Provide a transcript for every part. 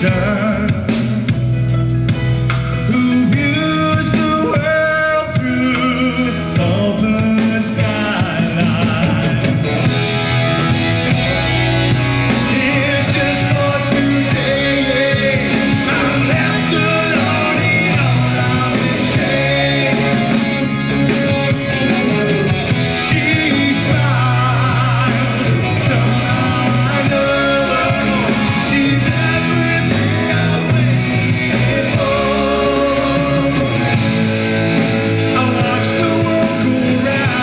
sun, who views the world through open skyline. If just for today I'm left alone in all of this change, she smiles, somehow I know she's everything I waited for. I watch the world go round,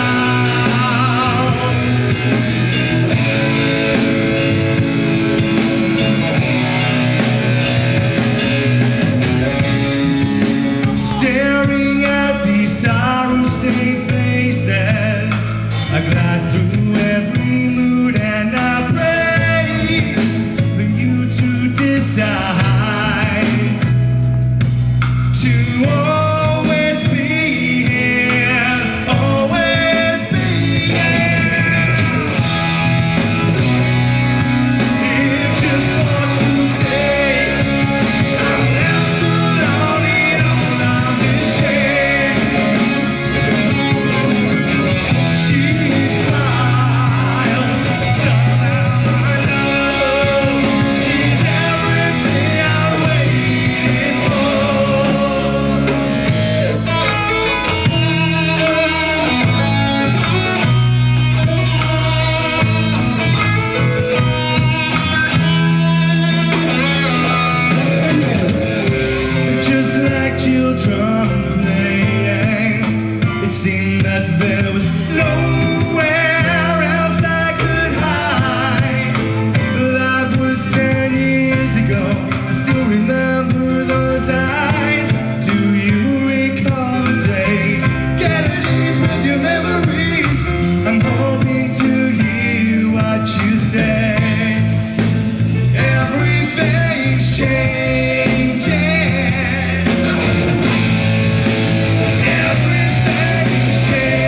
staring at these sorrow-stained faces. I glide through every mood and I pray for you to decide to always be here, always be here. If just for today I'm left alone in all of this change, she smiles, somehow I know she's everything I waited for. Just like children playing, it seemed that there was nowhere else I could hide. That was 10 years ago. I still remember those eyes. Do you recall the day? Get at ease with your memories. I'm hoping to hear what you say. Everything's changing. Everything's changing.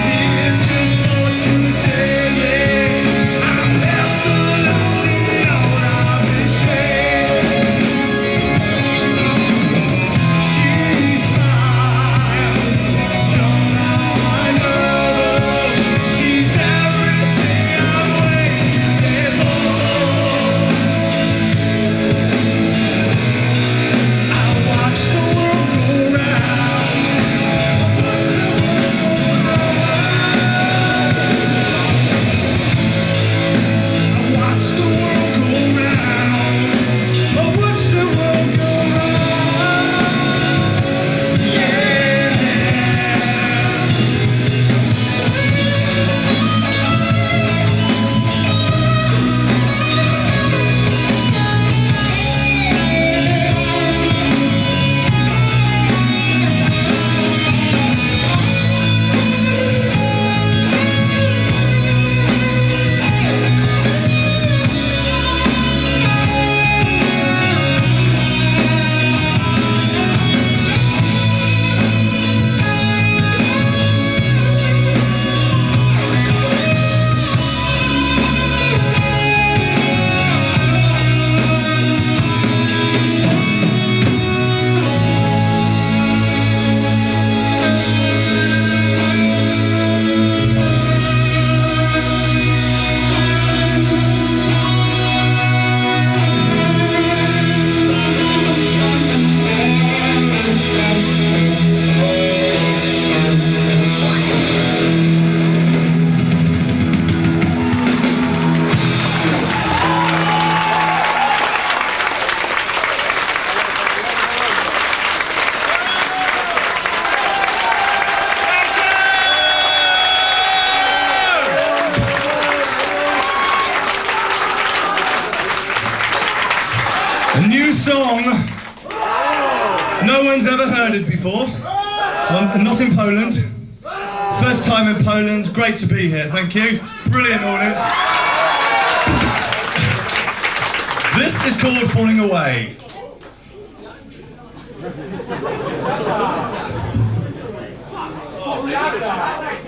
If just for today I'm left alone in all of this change, she smiles, somehow I know she's everything I waited for. I watch the world go round, I watch the world go round, I watch the world go round, yeah. A new song. No one's ever heard it before. Well, not in Poland. First time in Poland. Great to be here. Thank you. Brilliant audience. This is called Falling Away. Oh, yeah.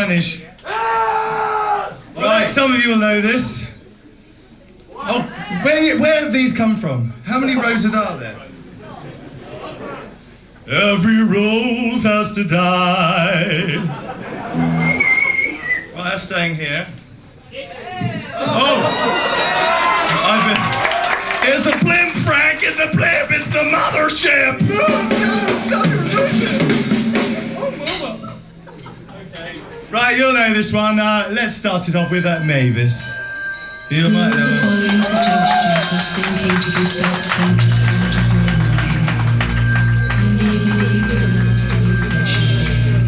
Spanish. Right, some of you will know this. Oh, where have these come from? How many roses are there? Every rose has to die. Well, that's staying here. Oh! It's a blimp, Frank! It's a blimp! It's the mothership! Stop your bullshit! Oh, mama! Okay. Right, you'll know this one. Let's start it off with Mavis. You might know. The following suggestions will sink into the self-conscious part of your mind and leave a deep and lasting impression there.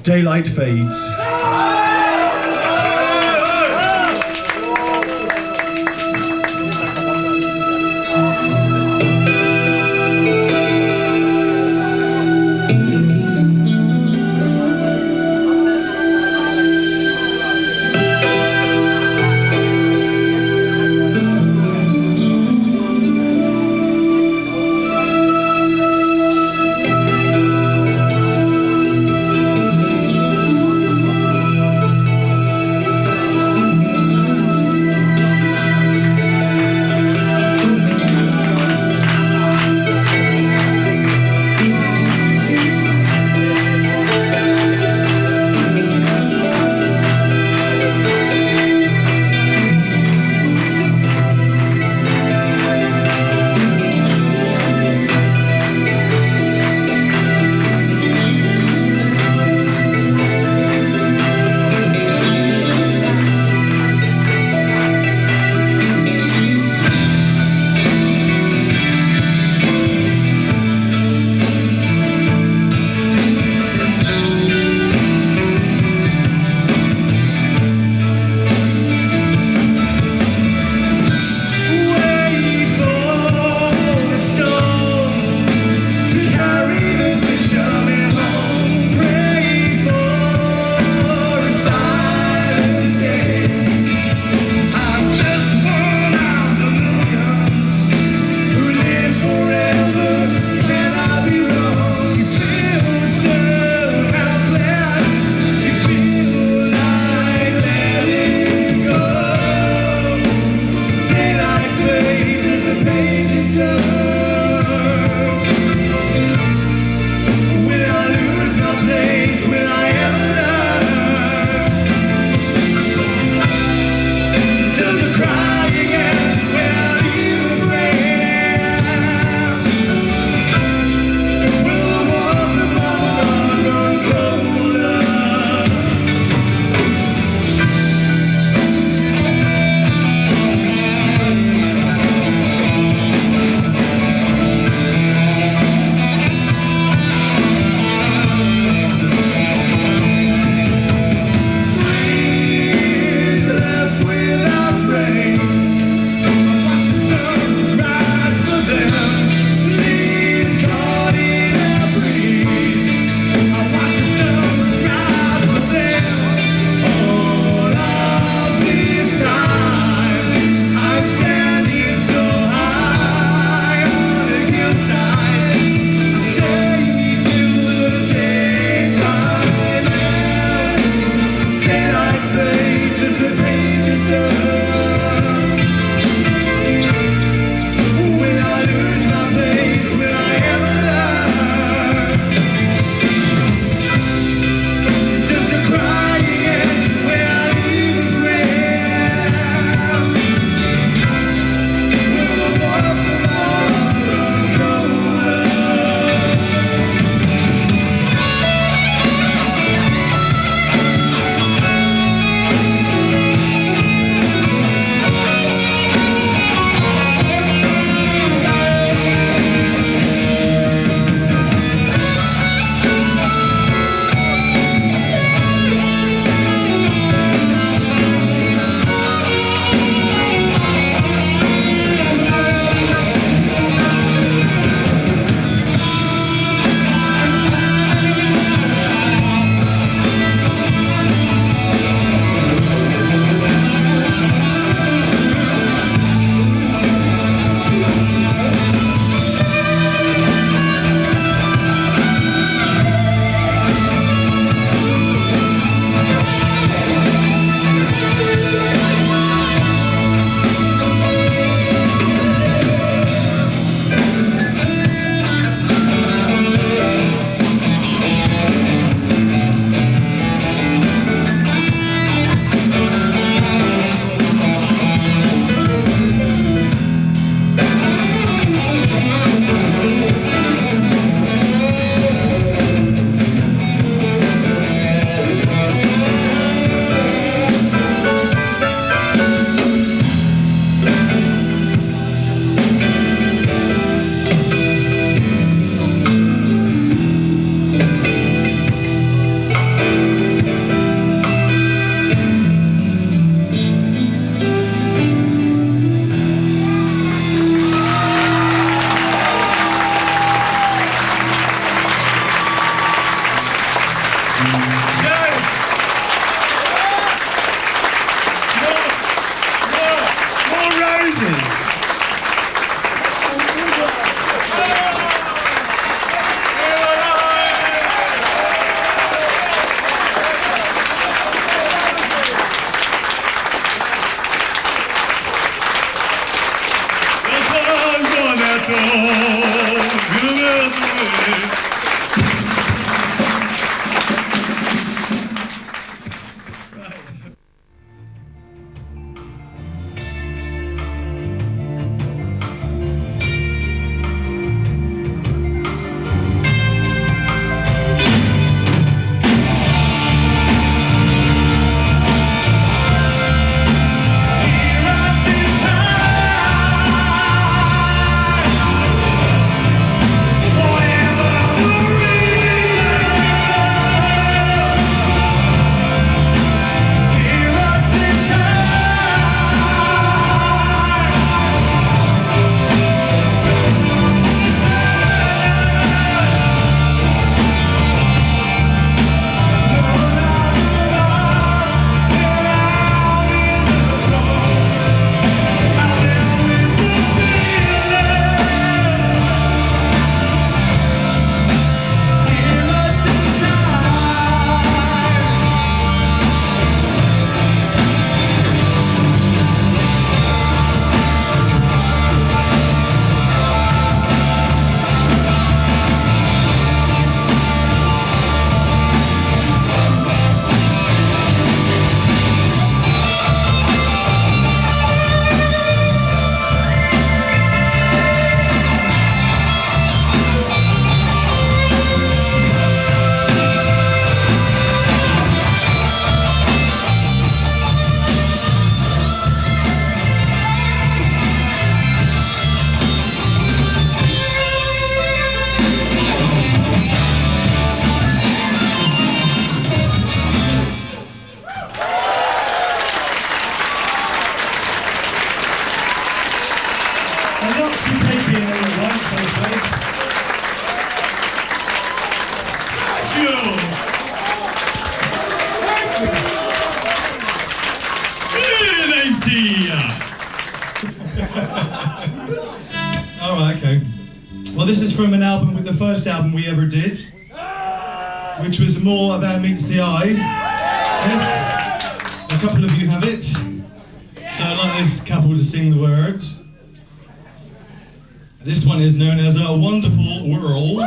Daylight fades. A lot to take in all at once, I think. Oh, okay. Well, this is from an album with the first album we ever did, which was More Than Meets the Eye. Yes, a couple of you have it. So I'd like this couple to sing the words. This one is known as A Wonderful World.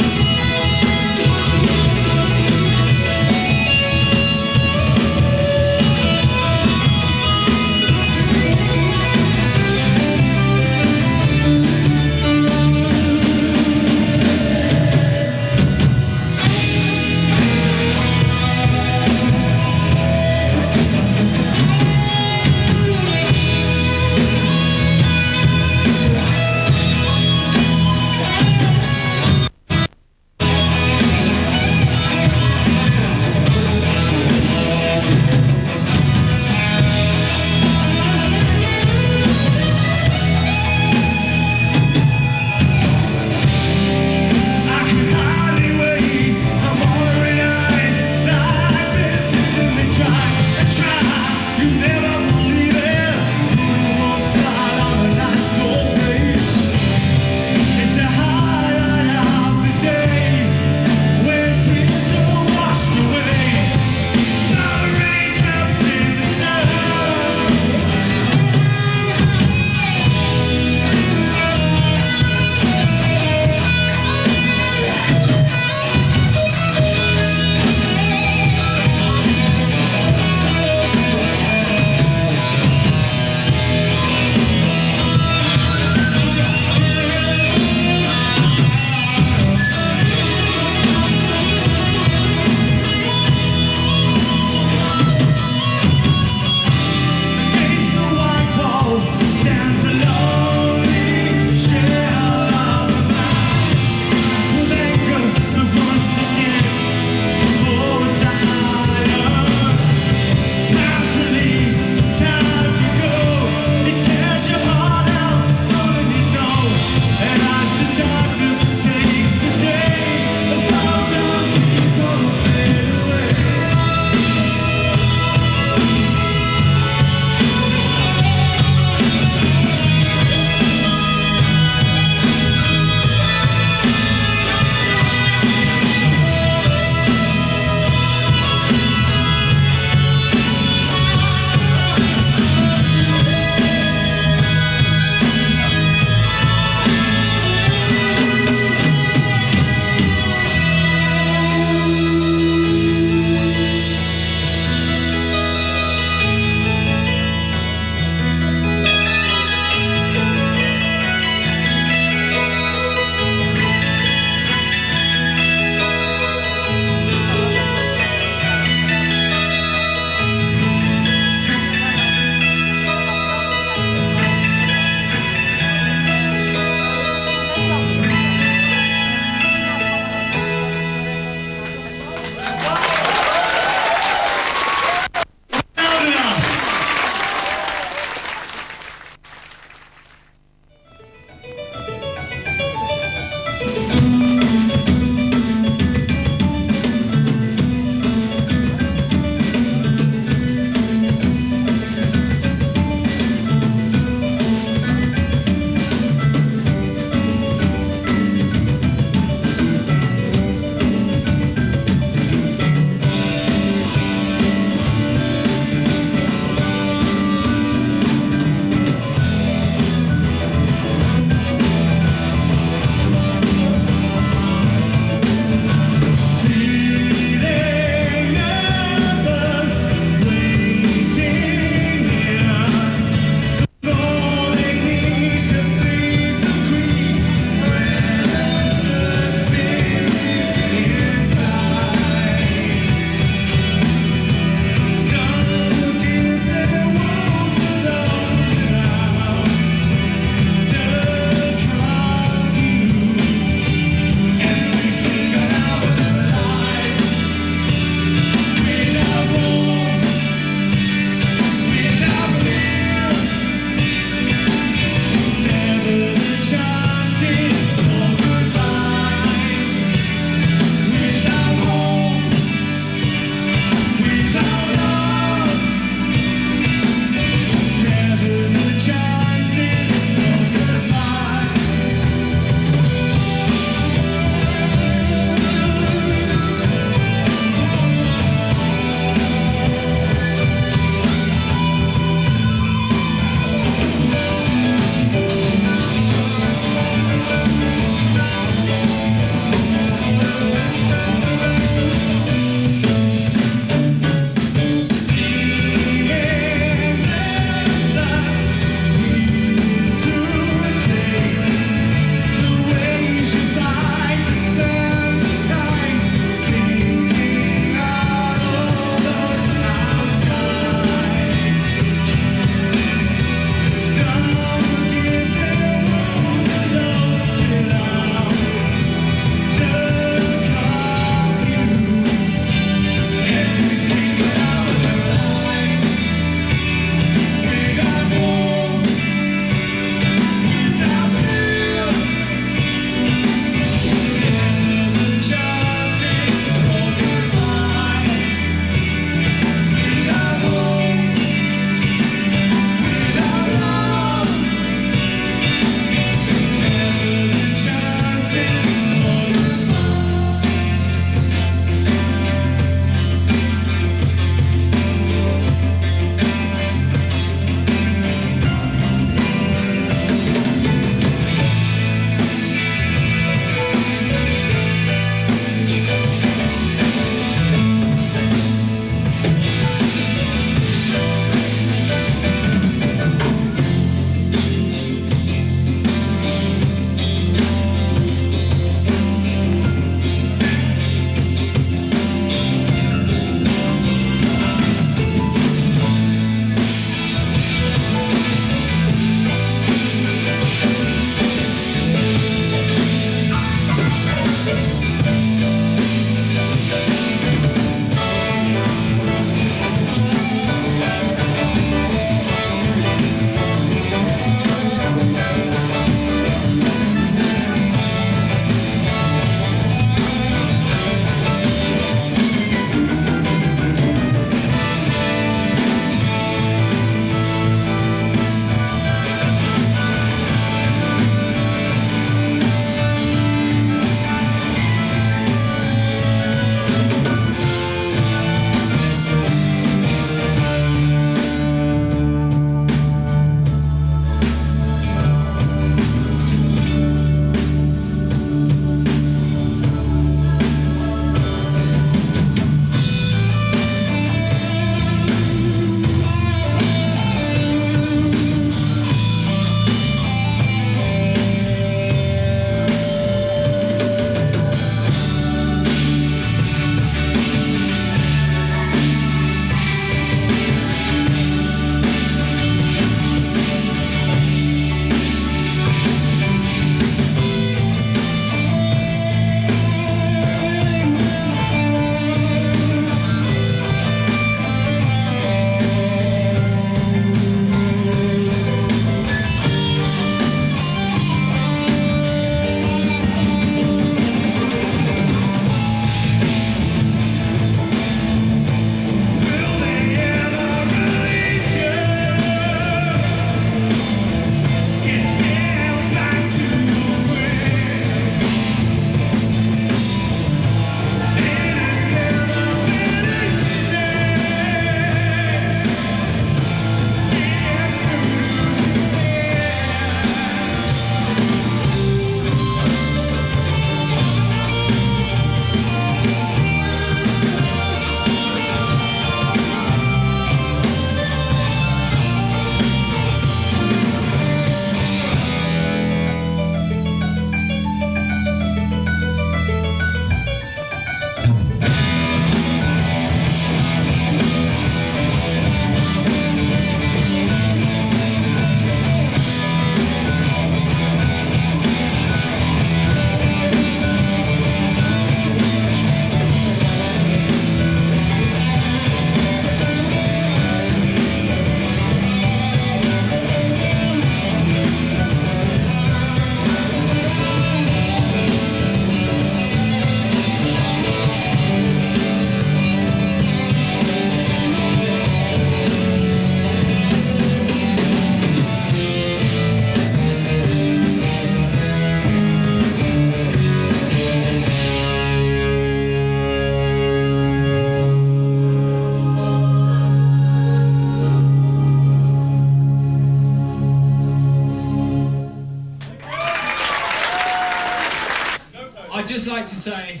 just like to say,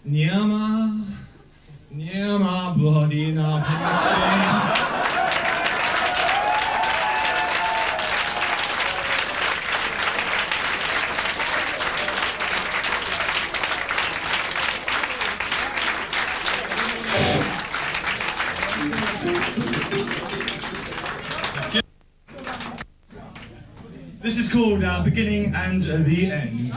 Nyama, Nyama, body na pinsin. This is called Beginning and the End.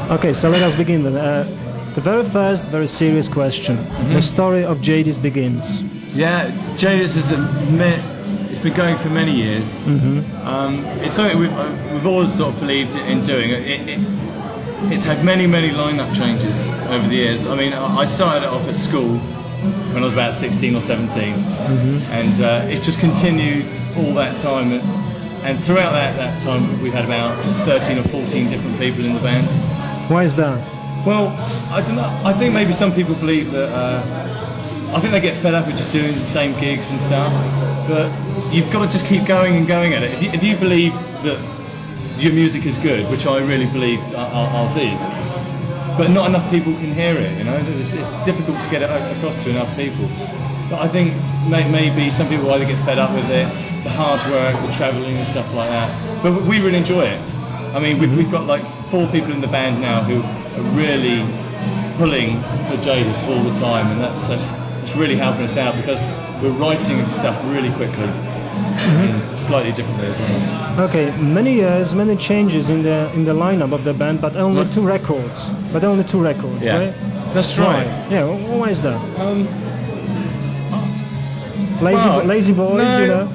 Okay, so let us begin then. The very first, very serious question. The story of Jadis begins. Yeah, Jadis is it's been going for many years. It's something we've always sort of believed in doing. It's had many lineup changes over the years. I mean, I started it off at school when I was about 16 or 17, and it's just continued all that time. And throughout that time, we've had about 13 or 14 different people in the band. Why is that? Well, I don't know. I think maybe some people believe that. I think they get fed up with just doing the same gigs and stuff. But you've got to just keep going and going at it. If you believe that your music is good, which I really believe ours is, but not enough people can hear it. You know, it's difficult to get it across to enough people. But I think maybe some people either get fed up with it, the hard work, the travelling and stuff like that. But we really enjoy it. I mean, we've got like 4 people in the band now who are really pulling for Jadis all the time, and that's really helping us out because we're writing stuff really quickly, and slightly differently as well. Okay, many years, many changes in the lineup of the band, but only 2 records. Yeah, right? that's Why? right. Yeah, why is that? Lazy boys, no, you know.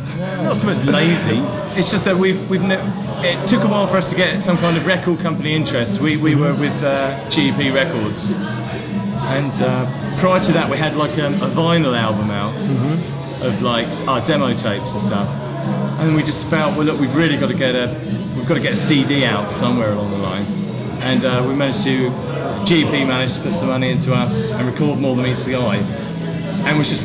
Not so much lazy. It's just that it took a while for us to get some kind of record company interest. We were with GEP Records, and prior to that we had like a vinyl album out of like our demo tapes and stuff. And then we just felt, well, look, we've got to get a CD out somewhere along the line. And we managed to. GEP managed to put some money into us and record More Than Meets the Eye. And it was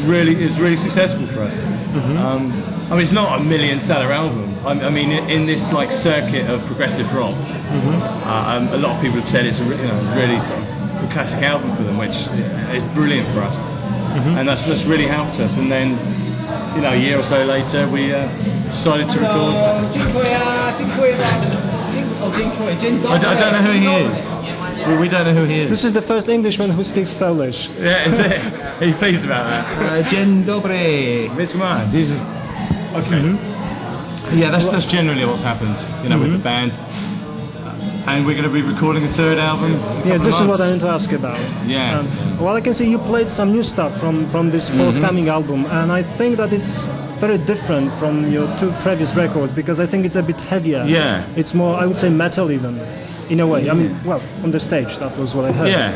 really successful for us. I mean, it's not a million-seller album. I mean, in this like circuit of progressive rock, a lot of people have said it's a really sort of a classic album for them, which is brilliant for us. And that's really helped us. And then, a year or so later, we decided to record. I don't know who he is. We don't know who he is. This is the first Englishman who speaks Polish. Yeah, is it? Are you pleased about that? Dzień dobry. Which one? These are... Okay. Yeah, that's generally what's happened, with the band. And we're going to be recording a 3rd album. Yes, this is what I want to ask about. Yes. Well, I can see you played some new stuff from this forthcoming album, and I think that it's very different from your 2 previous records because I think it's a bit heavier. Yeah. It's more, I would say, metal even, in a way. I mean, well, on the stage, that was what I heard. Yeah.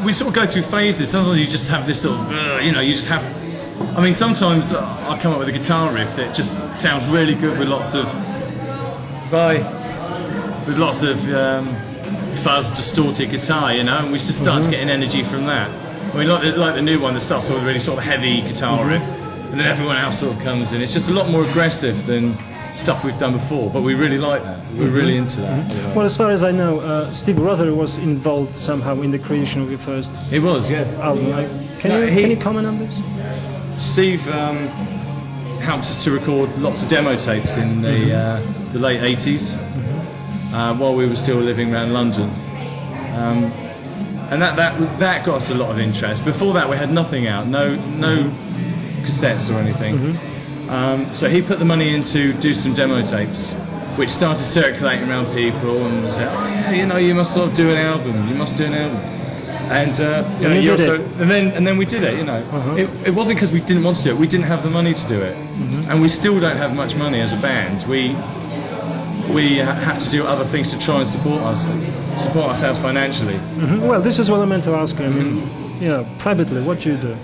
We sort of go through phases. Sometimes you just have this sort of, you just have... I mean, sometimes I come up with a guitar riff that just sounds really good with lots of... fuzz, distorted guitar, and we just start to get an energy from that. I mean, like the new one that starts with a really sort of heavy guitar riff, and then everyone else sort of comes in. It's just a lot more aggressive than stuff we've done before, but we really like that. We're really into that. Well, as far as I know, Steve Rother was involved somehow in the creation of your first It was, yes. album. Can you comment on this? Steve helped us to record lots of demo tapes in the late 80s while we were still living around London. And that got us a lot of interest. Before that we had nothing out, no cassettes or anything. So he put the money in to do some demo tapes, which started circulating around people and said, oh yeah, you must sort of do an album, you must do an album. And then we did it. It wasn't because we didn't want to do it. We didn't have the money to do it, and we still don't have much money as a band. We have to do other things to try and support ourselves financially. Well, this is what I meant to ask you. I mean, privately, what do you do?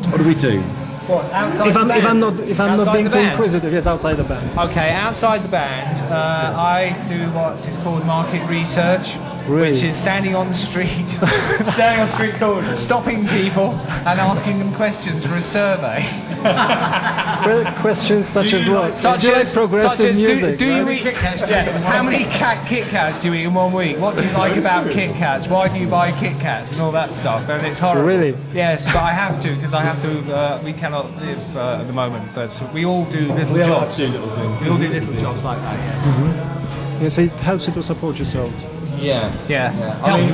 What do we do? What, outside If the I'm band? not Outside being the too band? inquisitive, yes, outside the band. Okay, outside the band, I do what is called market research, Really? which is standing on the street, standing on street corners, stopping people and asking them questions for a survey. Questions such as what? Such Do you like as progressive music? do you right? eat? How many Kit Kats do you eat in 1 week? What do you like about Kit Kats? Why do you buy Kit Kats and all that stuff? And it's horrible. Really? Yes, but I have to because I have to. We cannot live at the moment, but we all do little jobs. We all do little jobs like that. Yes. Yes, it helps you to support yourselves. Yeah. Yeah. I mean,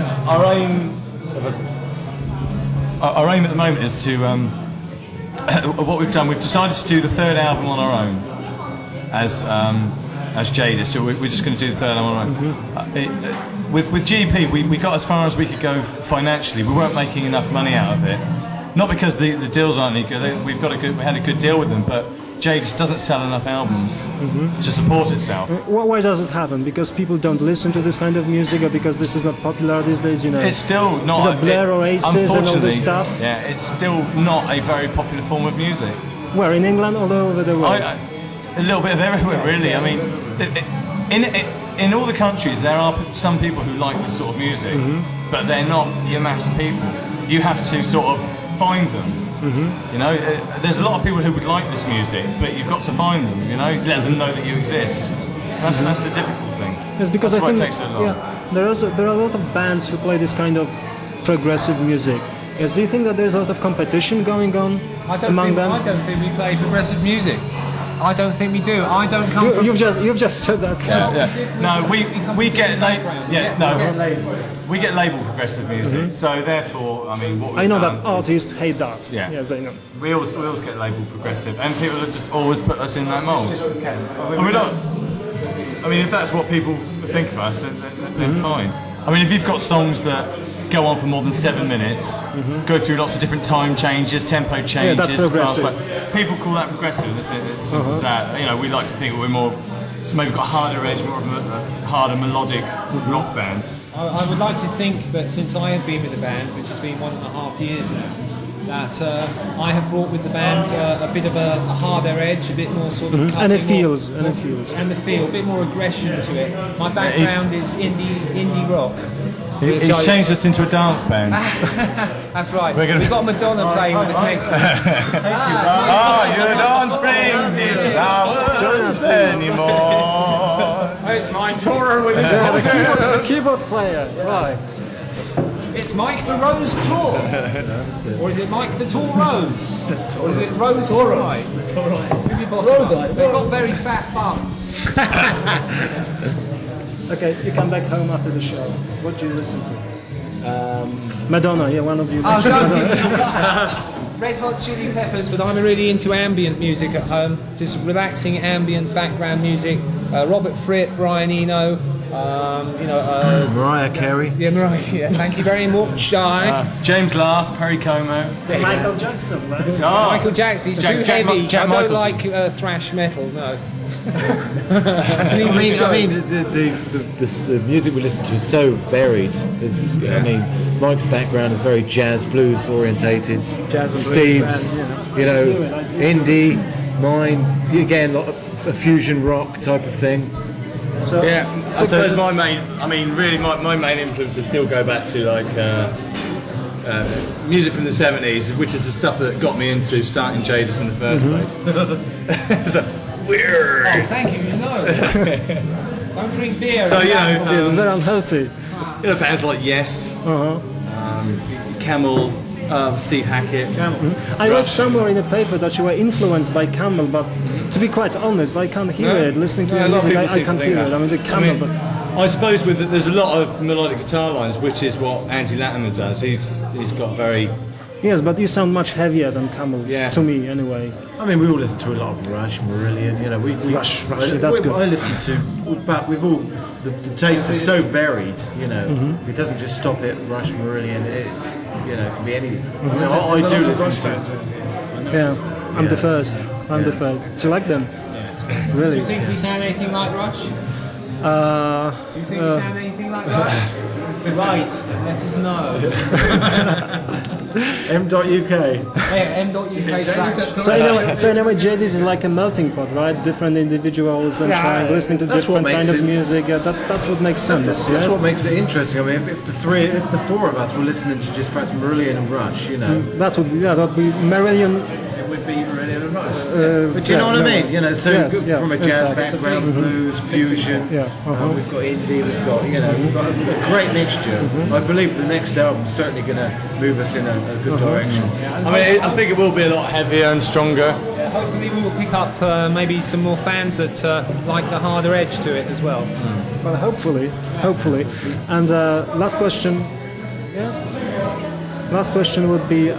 our aim at the moment is to what we've done. We've decided to do the 3rd album on our own, as as Jadis. So we're just going to do the third album. With GEP, we got as far as we could go financially. We weren't making enough money out of it. Not because the deals aren't any good. We had a good deal with them, but Jadis doesn't sell enough albums to support itself. Why does it happen? Because people don't listen to this kind of music, or because this is not popular these days? You know, It's still not. Is it Blair Oasis and all unfortunately, this stuff? Yeah, it's still not a very popular form of music. Where in England, all over the world. A little bit of everywhere, really. I mean, in all the countries, there are some people who like this sort of music, but they're not your mass people. You have to sort of find them. You know, there's a lot of people who would like this music, but you've got to find them. You know, let them know that you exist. That's the difficult thing. Yes, because That's I why think it takes so long. there are a lot of bands who play this kind of progressive music. Yes, do you think that there's a lot of competition going on among them? I don't think we play progressive music. I don't think we do. I don't come from. You've just said that. No, we get we get labeled progressive music. So therefore, I mean, what I know we've that done artists hate that. Yeah. Yes, they know. we always get labeled progressive, and people have just always put us in that mould. And we don't. I mean, if that's what people think of us, then fine. I mean, if you've got songs that go on for more than 7 minutes, go through lots of different time changes, tempo changes. that's progressive. People call that progressive. It's simple as that. You know, we like to think we're more. So maybe got a harder edge, more of a harder melodic rock band. I would like to think that since I have been with the band, which has been 1.5 years now, that I have brought with the band a bit of a harder edge, a bit more sort of cutting, And it feels. and the feel, a bit more aggression to it. My background is indie rock. He's changed us into a dance band. That's right. We're gonna- We've got Madonna playing with us next week. You don't bring the flowers anymore. It's my tourer with his Keyboard player, right? It's Mike the Rose Tour. Or is it Mike the Tour Rose? Or is it Rose Tour Mike? They've got very fat bums. Okay, you come back home after the show. What do you listen to? Madonna, yeah, one of you. Oh, don't Red Hot Chili Peppers, but I'm really into ambient music at home. Just relaxing ambient background music. Robert Fripp, Brian Eno, Mariah Carey. Yeah, Mariah. Yeah, thank you very much. James Last, Perry Como. Michael Jackson, man. Michael Jackson, he's too heavy. Jack I don't Michaelson. like thrash metal, no. The music we listen to is so varied. I mean, Mike's background is very jazz, blues orientated. Jazz and blues Steve's, and, indie. Mine, again, a fusion rock type of thing. So, Yeah, I suppose my main influences still go back to like music from the 70s, which is the stuff that got me into starting Jadis in the first place. So, weird. Oh, thank you, Don't drink beer. So, you know, yes, it's very unhealthy. You know, bands like Yes, Camel, Steve Hackett. I read somewhere in a paper that you were influenced by Camel, but to be quite honest, I can't hear it. Listening to No, your a lot of music, people I seem to can't think hear it. that. I mean, the Camel, but I suppose there's a lot of melodic guitar lines, which is what Andy Latimer does. He's got very. yes, but you sound much heavier than Camel, Yeah. to me anyway. I mean, we all listen to a lot of Rush, Marillion. You know, we Rush, that's good. I listen to, but we've all the taste is so varied. You know, it doesn't just stop at Rush, Marillion. It's it can be any. You know, I do listen to. Yeah, I'm the first. I'm the first. Do you like them? Do Really? you think we sound anything like Rush? Do you think we sound anything like Rush? Right, let us know. M.UK. Yeah, m.uk/. So anyway, Jadis is like a melting pot, right? Different individuals and trying listening to That's what different kind makes of it- music. Yeah, that's what makes sense. That's yes? what makes it interesting. I mean, if the four of us were listening to just perhaps Marillion and Rush, That would be Marillion. it would be Marillion and Rush. But you know what I mean? You know, so Yes, good yeah, from a in jazz fact. background, blues, fusion. Yeah, We've got indie. We've got we've got a great mixture. I believe the next album's certainly going to move us in a good direction. I mean, I think it will be a lot heavier and stronger. Hopefully we will pick up maybe some more fans that like the harder edge to it as well. Well, hopefully. And last question. Last question would be: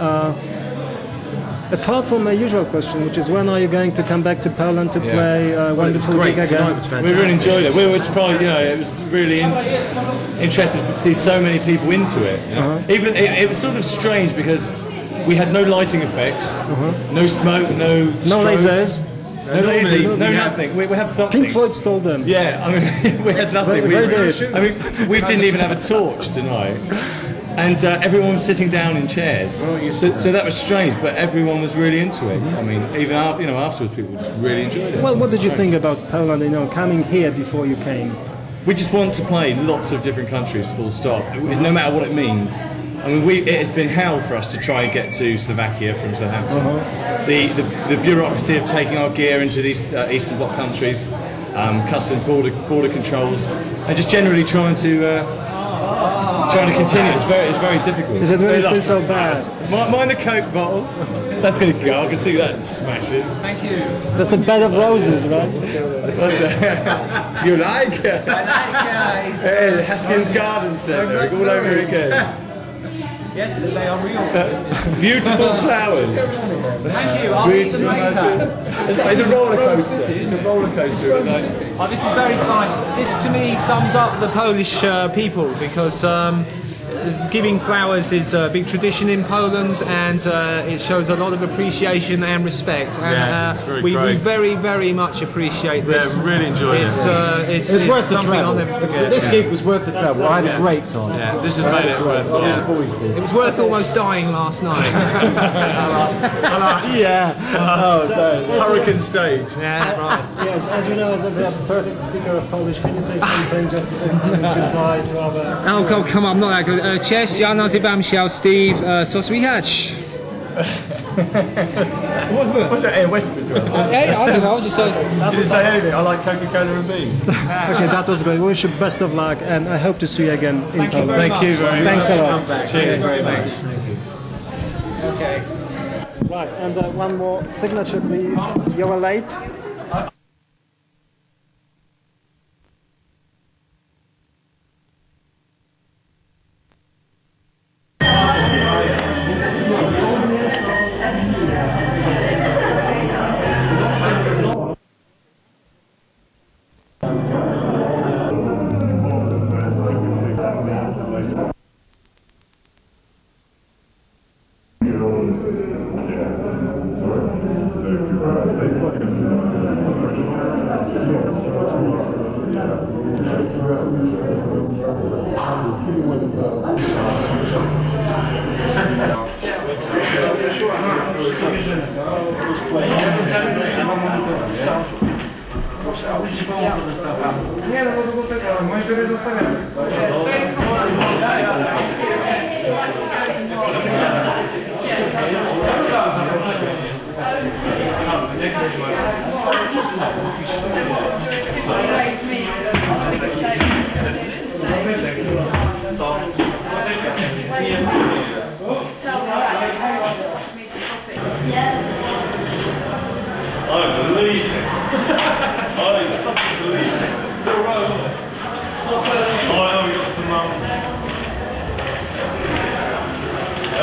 Apart from my usual question, which is when are you going to come back to Poland to play a wonderful Great, gig tonight again? was We fantastic. really enjoyed it. We were surprised, you know, it was really interesting to see so many people into it. You know? Even it was sort of strange because we had no lighting effects, no smoke, no strobes, lasers. no lasers, no we nothing. We have something. Pink Floyd stole them. Yeah, I mean, we had nothing. Very good. I mean, we didn't even have a torch tonight. And everyone was sitting down in chairs, so that was strange. But everyone was really into it. I mean, even afterwards, people just really enjoyed it. Well, So what did you it's think about Poland? You know, coming here before you came. We just want to play lots of different countries, full stop, no matter what it means. I mean, it has been hell for us to try and get to Slovakia from Southampton. The bureaucracy of taking our gear into these Eastern Bloc countries, customs border controls, and just generally trying to continue. It's very difficult. Is it really still That's- so bad? Mind the Coke bottle. That's going to go. I can see that smash it. Thank you. That's the bed of roses, right? You like it? Guys. Hey, Haskins Garden Centre, all over again. Yes, they are real. Beautiful flowers. Thank you. I'll eat them later. It's a roller coaster. It's a roller coaster. Oh, this is very fine. This to me sums up the Polish people because giving flowers is a big tradition in Poland and it shows a lot of appreciation and respect. And Yeah, it's very we great. very, very much appreciate this. Yeah, really enjoyed it. It's It's worth the something I'll travel. never forget. This gig was worth the travel. I had a great time. Yeah, this has made it worth All it. the boys did. It was worth almost dying last night. Yeah. Hurricane stage. Yeah, right. Yes, as you know, there's a perfect speaker of Polish. Can you say something just to say goodbye to our... Oh, come on, I'm not that good. Cześć, ja nazywam się Steve, co słychać? What's that air whisper to us? Hey, I don't know, just You didn't say anything. I like Coca-Cola and beans. Okay, that was great. We wish you best of luck and I hope to see you again in Thank you Poland. very Thank you very much. Thanks a lot. Cheers. Okay. Right, and one more signature, please. You were late.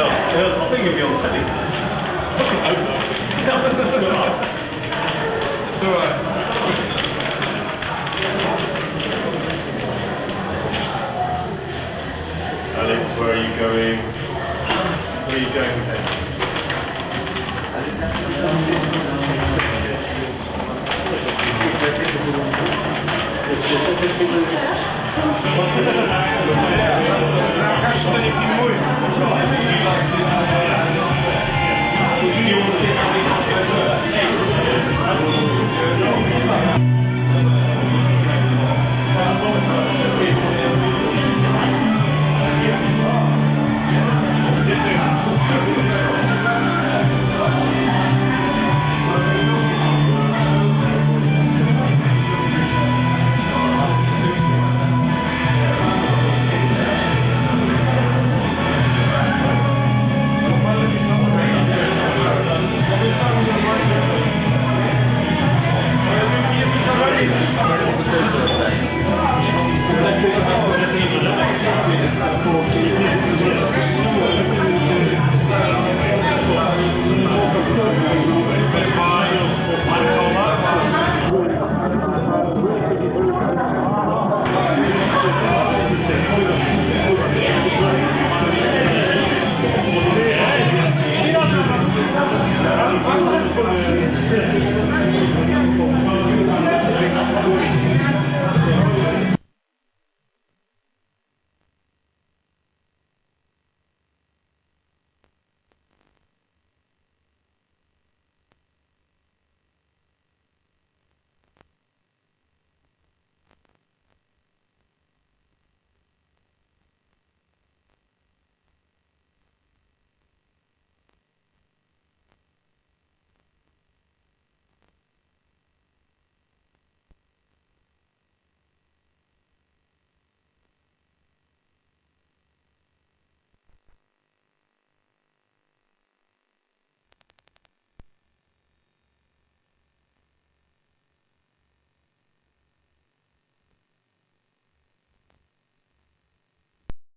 I think he'll be on telly. It's alright. Alex, where are you going? Where are you going then? Każdy nie filmuje.